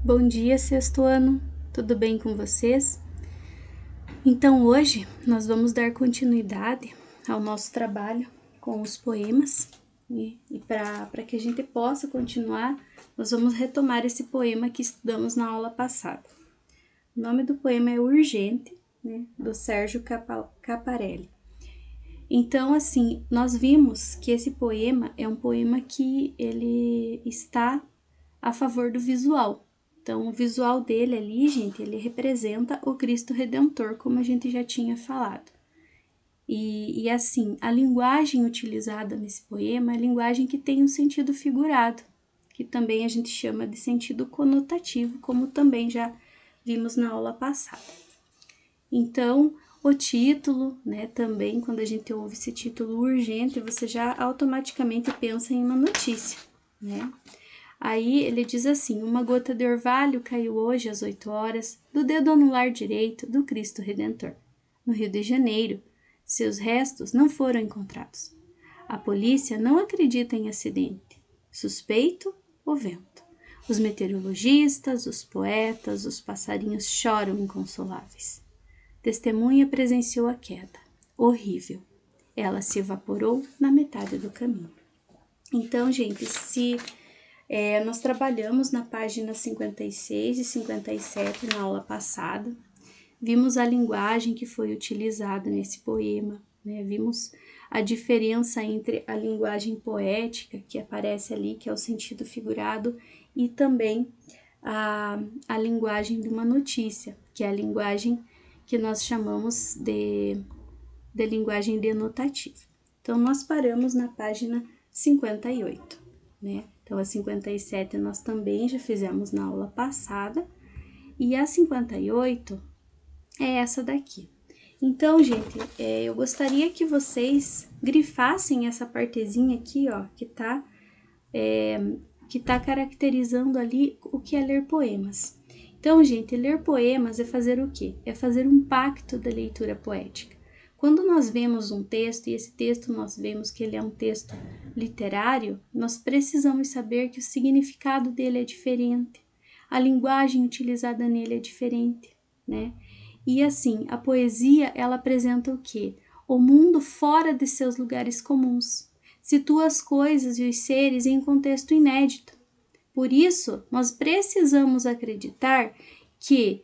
Bom dia, sexto ano, tudo bem com vocês? Então, hoje nós vamos dar continuidade ao nosso trabalho com os poemas e para que a gente possa continuar, nós vamos retomar esse poema que estudamos na aula passada. O nome do poema é Urgente, né, do Sérgio Caparelli. Então, assim, nós vimos que esse poema é um poema que ele está a favor do visual. Então, o visual dele ali, gente, ele representa o Cristo Redentor, como a gente já tinha falado. E assim, a linguagem utilizada nesse poema é a linguagem que tem um sentido figurado, que também a gente chama de sentido conotativo, como também já vimos na aula passada. Então, o título, né, também quando a gente ouve esse título urgente, você já automaticamente pensa em uma notícia, né? Aí ele diz assim: uma gota de orvalho caiu hoje às 8 horas do dedo anular direito do Cristo Redentor, no Rio de Janeiro. Seus restos não foram encontrados. A polícia não acredita em acidente. Suspeito o vento. Os meteorologistas, os poetas, os passarinhos choram inconsoláveis. Testemunha presenciou a queda. Horrível. Ela se evaporou na metade do caminho. Então, gente, nós trabalhamos na página 56 e 57 na aula passada, vimos a linguagem que foi utilizada nesse poema, né? Vimos a diferença entre a linguagem poética, que aparece ali, que é o sentido figurado, e também a linguagem de uma notícia, que é a linguagem que nós chamamos de linguagem denotativa. Então, nós paramos na página 58, né? Então, a 57 nós também já fizemos na aula passada, e a 58 é essa daqui. Então, gente, eu gostaria que vocês grifassem essa partezinha aqui, ó, que tá caracterizando ali o que é ler poemas. Então, gente, ler poemas é fazer o quê? É fazer um pacto da leitura poética. Quando nós vemos um texto, e esse texto nós vemos que ele é um texto literário, nós precisamos saber que o significado dele é diferente, a linguagem utilizada nele é diferente, né? E assim, a poesia, ela apresenta o quê? O mundo fora de seus lugares comuns, situa as coisas e os seres em contexto inédito. Por isso, nós precisamos acreditar que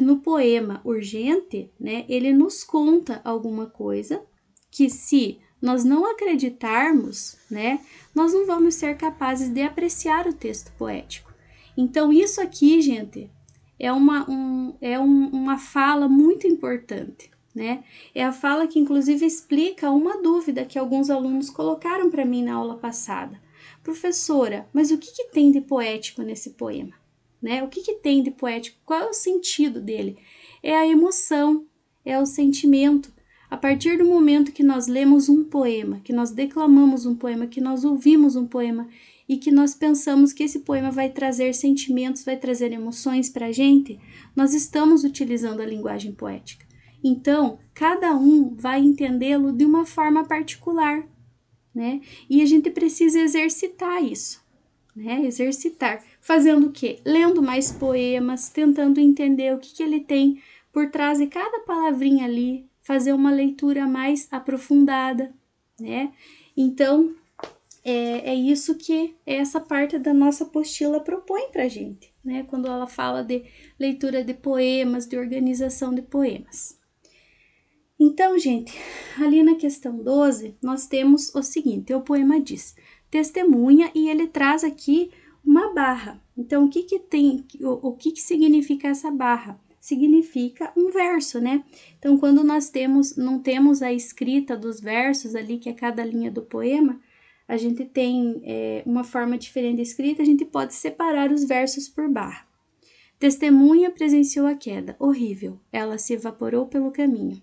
no poema Urgente, né, ele nos conta alguma coisa que, se nós não acreditarmos, né, nós não vamos ser capazes de apreciar o texto poético. Então, isso aqui, gente, é uma fala muito importante, né? É a fala que, inclusive, explica uma dúvida que alguns alunos colocaram para mim na aula passada. Professora, mas o que tem de poético nesse poema? Né? O que tem de poético? Qual é o sentido dele? É a emoção, é o sentimento. A partir do momento que nós lemos um poema, que nós declamamos um poema, que nós ouvimos um poema e que nós pensamos que esse poema vai trazer sentimentos, vai trazer emoções para a gente, nós estamos utilizando a linguagem poética. Então, cada um vai entendê-lo de uma forma particular, né? E a gente precisa exercitar isso, né? Exercitar. Fazendo o quê? Lendo mais poemas, tentando entender o que ele tem por trás de cada palavrinha ali, fazer uma leitura mais aprofundada, né? Então, é isso que essa parte da nossa apostila propõe pra gente, né? Quando ela fala de leitura de poemas, de organização de poemas. Então, gente, ali na questão 12, nós temos o seguinte: o poema diz testemunha, e ele traz aqui uma barra. Então, o que significa essa barra? Significa um verso, né? Então, quando nós não temos a escrita dos versos ali, que é cada linha do poema, a gente tem uma forma diferente de escrita, a gente pode separar os versos por barra. Testemunha presenciou a queda, horrível, ela se evaporou pelo caminho.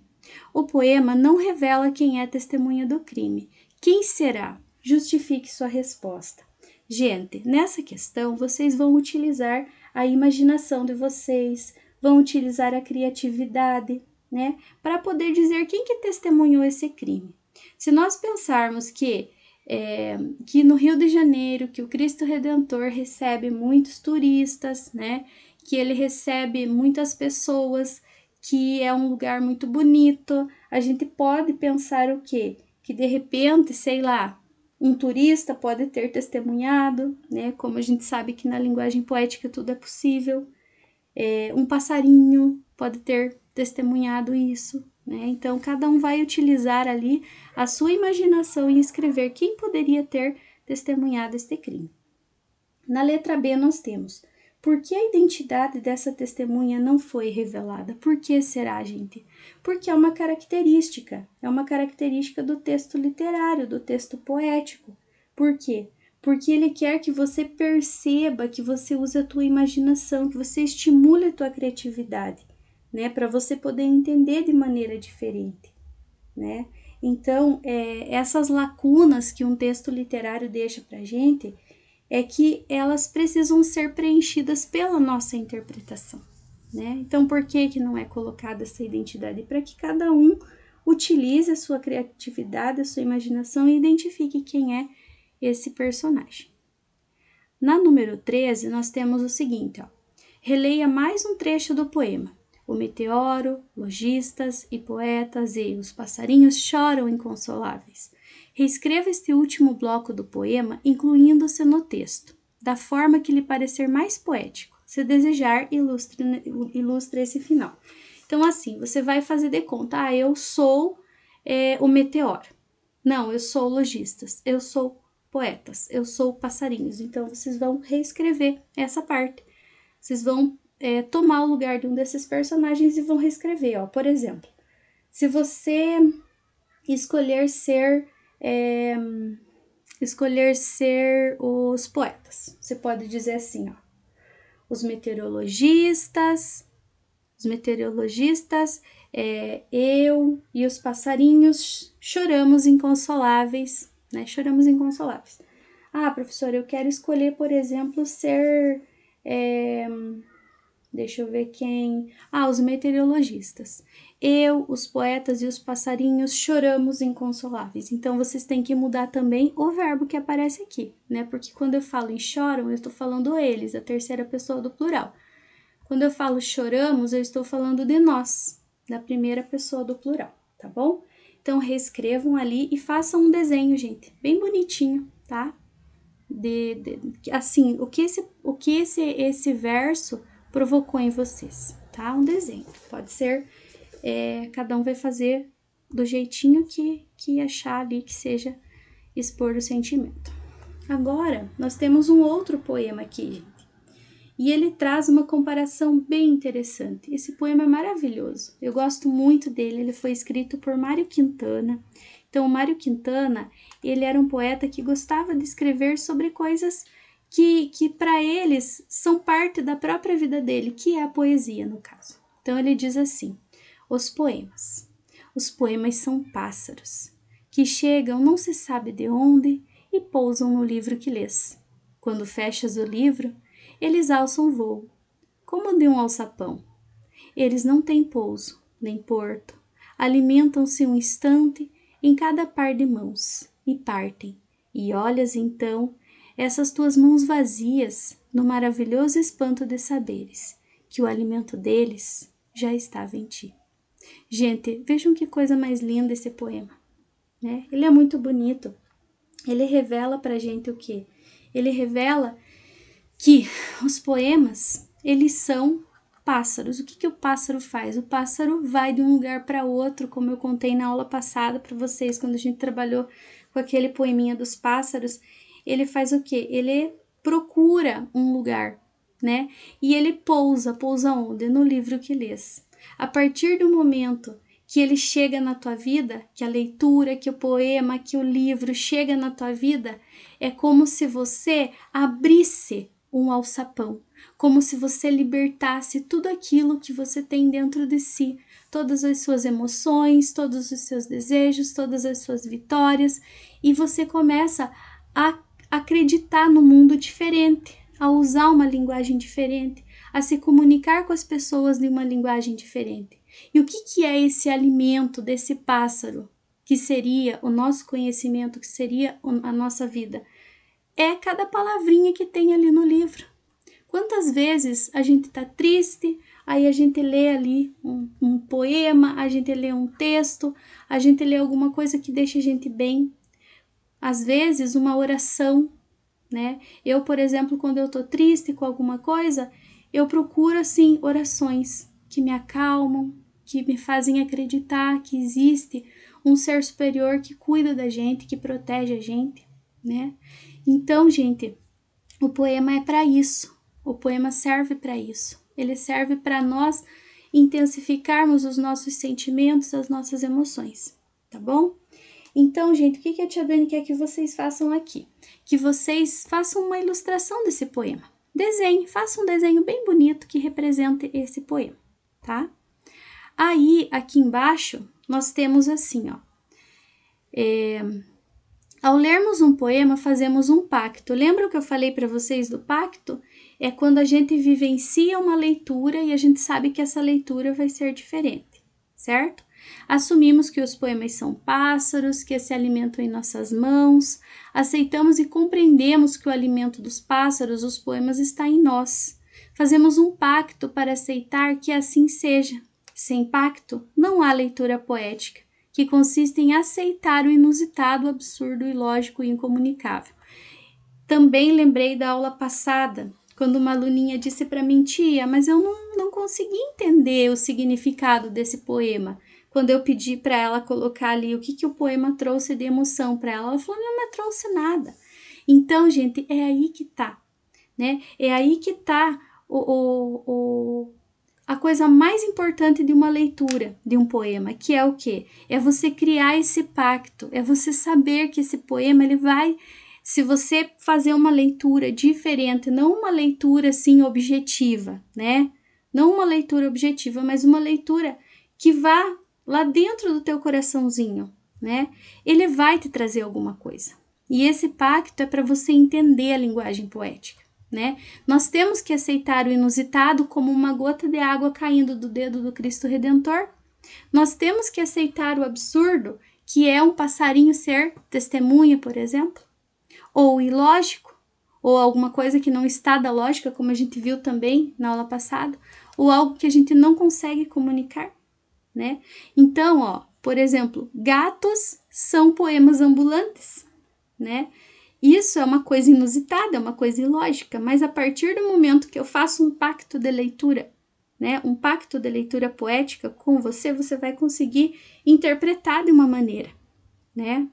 O poema não revela quem é a testemunha do crime. Quem será? Justifique sua resposta. Gente, nessa questão vocês vão utilizar a imaginação de vocês, vão utilizar a criatividade, né, para poder dizer quem que testemunhou esse crime. Se nós pensarmos que que no Rio de Janeiro, que o Cristo Redentor recebe muitos turistas, né? Que ele recebe muitas pessoas, que é um lugar muito bonito. A gente pode pensar o quê? Que de repente, sei lá, um turista pode ter testemunhado, né? Como a gente sabe que na linguagem poética tudo é possível. Um passarinho pode ter testemunhado isso, né? Então, cada um vai utilizar ali a sua imaginação em escrever quem poderia ter testemunhado este crime. Na letra B, nós temos: por que a identidade dessa testemunha não foi revelada? Por que será, gente? Porque é uma característica do texto literário, do texto poético. Por quê? Porque ele quer que você perceba, que você use a tua imaginação, que você estimule a tua criatividade, né? Para você poder entender de maneira diferente, né? Então, essas lacunas que um texto literário deixa pra gente, é que elas precisam ser preenchidas pela nossa interpretação, né? Então, por que não é colocada essa identidade? Para que cada um utilize a sua criatividade, a sua imaginação e identifique quem é esse personagem. Na número 13, nós temos o seguinte, ó: releia mais um trecho do poema. O meteoro, lojistas e poetas e os passarinhos choram inconsoláveis. Reescreva este último bloco do poema, incluindo-se no texto, da forma que lhe parecer mais poético. Se desejar, ilustre esse final. Então, assim, você vai fazer de conta: eu sou o meteoro. Não, eu sou lojistas. Eu sou poetas. Eu sou passarinhos. Então, vocês vão reescrever essa parte. Vocês vão tomar o lugar de um desses personagens e vão reescrever, ó. Por exemplo, se você escolher ser os poetas, você pode dizer assim, ó: os meteorologistas, eu e os passarinhos choramos inconsoláveis, né? Choramos inconsoláveis. Ah, professora, eu quero escolher, por exemplo, ser deixa eu ver quem. Os meteorologistas. Eu, os poetas e os passarinhos choramos inconsoláveis. Então, vocês têm que mudar também o verbo que aparece aqui, né? Porque quando eu falo em choram, eu estou falando eles, a terceira pessoa do plural. Quando eu falo choramos, eu estou falando de nós, da primeira pessoa do plural, tá bom? Então, reescrevam ali e façam um desenho, gente, bem bonitinho, tá? Assim, o que esse verso provocou em vocês, tá? Um desenho. Pode ser, cada um vai fazer do jeitinho que achar ali que seja expor o sentimento. Agora, nós temos um outro poema aqui, gente. E ele traz uma comparação bem interessante. Esse poema é maravilhoso. Eu gosto muito dele. Ele foi escrito por Mário Quintana. Então, o Mário Quintana, ele era um poeta que gostava de escrever sobre coisas que para eles são parte da própria vida dele, que é a poesia, no caso. Então, ele diz assim: os poemas. Os poemas são pássaros que chegam não se sabe de onde e pousam no livro que lês. Quando fechas o livro, eles alçam voo, como de um alçapão. Eles não têm pouso, nem porto. Alimentam-se um instante em cada par de mãos e partem. E olhas então essas tuas mãos vazias no maravilhoso espanto de saberes que o alimento deles já estava em ti. Gente, vejam que coisa mais linda esse poema, né? Ele é muito bonito. Ele revela pra gente o quê? Ele revela que os poemas, eles são pássaros. O que o pássaro faz? O pássaro vai de um lugar para outro, como eu contei na aula passada para vocês, quando a gente trabalhou com aquele poeminha dos pássaros. Ele faz o quê? Ele procura um lugar, né? E ele pousa onde? No livro que lês. A partir do momento que ele chega na tua vida, que a leitura, que o poema, que o livro chega na tua vida, é como se você abrisse um alçapão, como se você libertasse tudo aquilo que você tem dentro de si, todas as suas emoções, todos os seus desejos, todas as suas vitórias, e você começa a acreditar no mundo diferente, a usar uma linguagem diferente, a se comunicar com as pessoas de uma linguagem diferente. E o que é esse alimento desse pássaro? que seria o nosso conhecimento, que seria a nossa vida, é cada palavrinha que tem ali no livro. Quantas vezes a gente tá triste, aí a gente lê ali um poema, a gente lê um texto, a gente lê alguma coisa que deixa a gente bem. Às vezes uma oração, né? Eu, por exemplo, quando eu tô triste com alguma coisa, eu procuro, assim, orações que me acalmam, que me fazem acreditar que existe um ser superior que cuida da gente, que protege a gente, né? Então, gente, o poema é para isso. O poema serve para isso. Ele serve para nós intensificarmos os nossos sentimentos, as nossas emoções, tá bom? Então, gente, o que a tia Dani quer que vocês façam aqui? Que vocês façam uma ilustração desse poema. Desenhe, faça um desenho bem bonito que represente esse poema, tá? Aí, aqui embaixo, nós temos assim, ó. Ao lermos um poema, fazemos um pacto. Lembra o que eu falei para vocês do pacto? É quando a gente vivencia uma leitura e a gente sabe que essa leitura vai ser diferente, certo? Assumimos que os poemas são pássaros, que se alimentam em nossas mãos. Aceitamos e compreendemos que o alimento dos pássaros, os poemas, está em nós. Fazemos um pacto para aceitar que assim seja. Sem pacto, não há leitura poética, que consiste em aceitar o inusitado, o absurdo, o ilógico e o incomunicável. Também lembrei da aula passada, quando uma aluninha disse para mim, tia, mas eu não consegui entender o significado desse poema. Quando eu pedi para ela colocar ali o que o poema trouxe de emoção para ela, ela falou, não trouxe nada. Então, gente, é aí que tá, né? É aí que tá a coisa mais importante de uma leitura de um poema, que é o quê? É você criar esse pacto, é você saber que esse poema, ele vai, se você fazer uma leitura diferente, não uma leitura assim objetiva, né? Não uma leitura objetiva, mas uma leitura que vá lá dentro do teu coraçãozinho, né? Ele vai te trazer alguma coisa. E esse pacto é para você entender a linguagem poética. Né? Nós temos que aceitar o inusitado como uma gota de água caindo do dedo do Cristo Redentor. Nós temos que aceitar o absurdo, que é um passarinho ser testemunha, por exemplo, ou o ilógico, ou alguma coisa que não está da lógica, como a gente viu também na aula passada, ou algo que a gente não consegue comunicar, né? Então, ó, por exemplo, gatos são poemas ambulantes, né? Isso é uma coisa inusitada, é uma coisa ilógica, mas a partir do momento que eu faço um pacto de leitura, né, um pacto de leitura poética com você, você vai conseguir interpretar de uma maneira, né?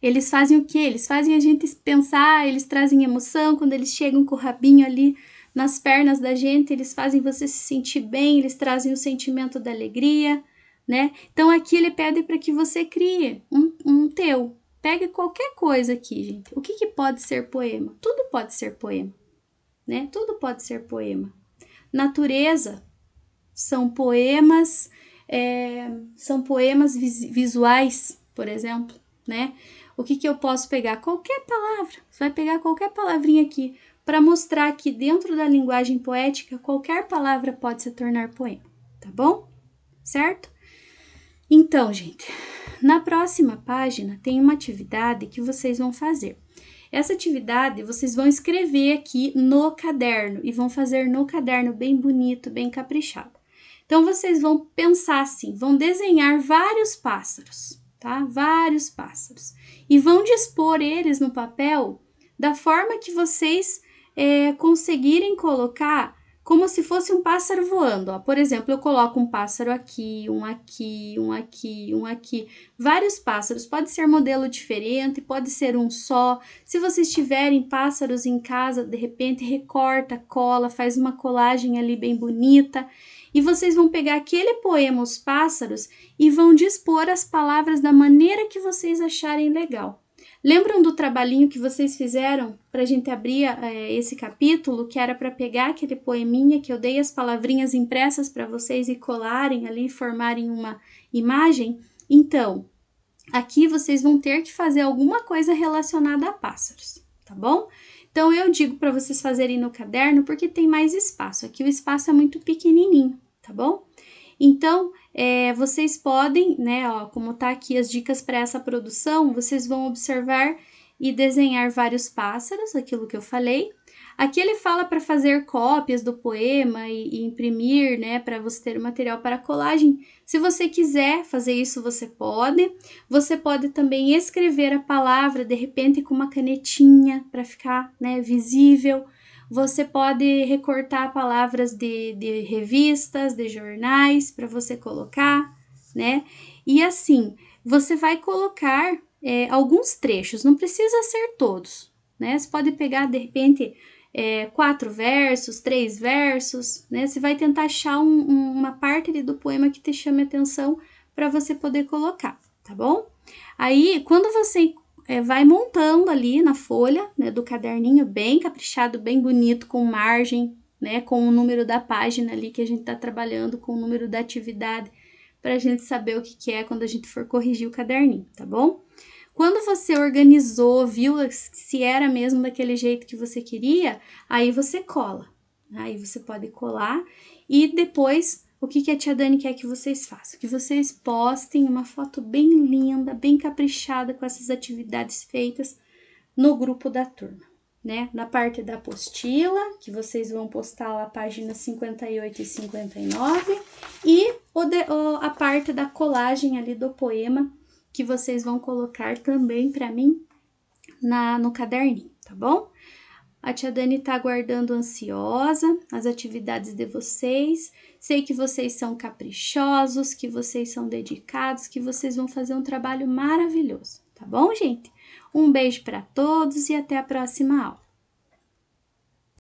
Eles fazem o quê? Eles fazem a gente pensar, eles trazem emoção, quando eles chegam com o rabinho ali nas pernas da gente, eles fazem você se sentir bem, eles trazem o sentimento da alegria, né? Então aqui ele pede para que você crie um teu. Pega qualquer coisa aqui, gente. O que pode ser poema? Tudo pode ser poema, né? Tudo pode ser poema. Natureza são poemas, visuais, por exemplo, né? O que eu posso pegar? Qualquer palavra. Você vai pegar qualquer palavrinha aqui para mostrar que dentro da linguagem poética, qualquer palavra pode se tornar poema, tá bom? Certo? Então, gente, na próxima página tem uma atividade que vocês vão fazer. Essa atividade vocês vão escrever aqui no caderno e vão fazer no caderno bem bonito, bem caprichado. Então, vocês vão pensar assim, vão desenhar vários pássaros, tá? Vários pássaros. E vão dispor eles no papel da forma que vocês conseguirem colocar como se fosse um pássaro voando, ó. Por exemplo, eu coloco um pássaro aqui, um aqui, um aqui, um aqui. Vários pássaros, pode ser modelo diferente, pode ser um só. Se vocês tiverem pássaros em casa, de repente recorta, cola, faz uma colagem ali bem bonita. E vocês vão pegar aquele poema, Os Pássaros, e vão dispor as palavras da maneira que vocês acharem legal. Lembram do trabalhinho que vocês fizeram para a gente abrir esse capítulo, que era para pegar aquele poeminha que eu dei as palavrinhas impressas para vocês e colarem ali e formarem uma imagem? Então, aqui vocês vão ter que fazer alguma coisa relacionada a pássaros, tá bom? Então, eu digo para vocês fazerem no caderno porque tem mais espaço. Aqui o espaço é muito pequenininho, tá bom? Então, vocês podem, né, ó, como tá aqui as dicas para essa produção, vocês vão observar e desenhar vários pássaros, aquilo que eu falei. Aqui ele fala para fazer cópias do poema e imprimir, né, para você ter o material para colagem. Se você quiser fazer isso, você pode. Você pode também escrever a palavra, de repente, com uma canetinha para ficar, né, visível. Você pode recortar palavras de revistas, de jornais, para você colocar, né? E assim, você vai colocar alguns trechos, não precisa ser todos, né? Você pode pegar, de repente, 4 versos, 3 versos, né? Você vai tentar achar uma parte ali do poema que te chame atenção para você poder colocar, tá bom? Aí, quando você vai montando ali na folha, né, do caderninho, bem caprichado, bem bonito, com margem, né, com o número da página ali que a gente tá trabalhando, com o número da atividade, para a gente saber o que é quando a gente for corrigir o caderninho, tá bom? Quando você organizou, viu se era mesmo daquele jeito que você queria, aí você cola. Aí você pode colar e depois o que a tia Dani quer que vocês façam? Que vocês postem uma foto bem linda, bem caprichada com essas atividades feitas no grupo da turma, né? Na parte da apostila, que vocês vão postar lá a página 58 e 59, e a parte da colagem ali do poema, que vocês vão colocar também para mim no caderninho, tá bom? A tia Dani tá aguardando ansiosa as atividades de vocês. Sei que vocês são caprichosos, que vocês são dedicados, que vocês vão fazer um trabalho maravilhoso, tá bom, gente? Um beijo para todos e até a próxima aula.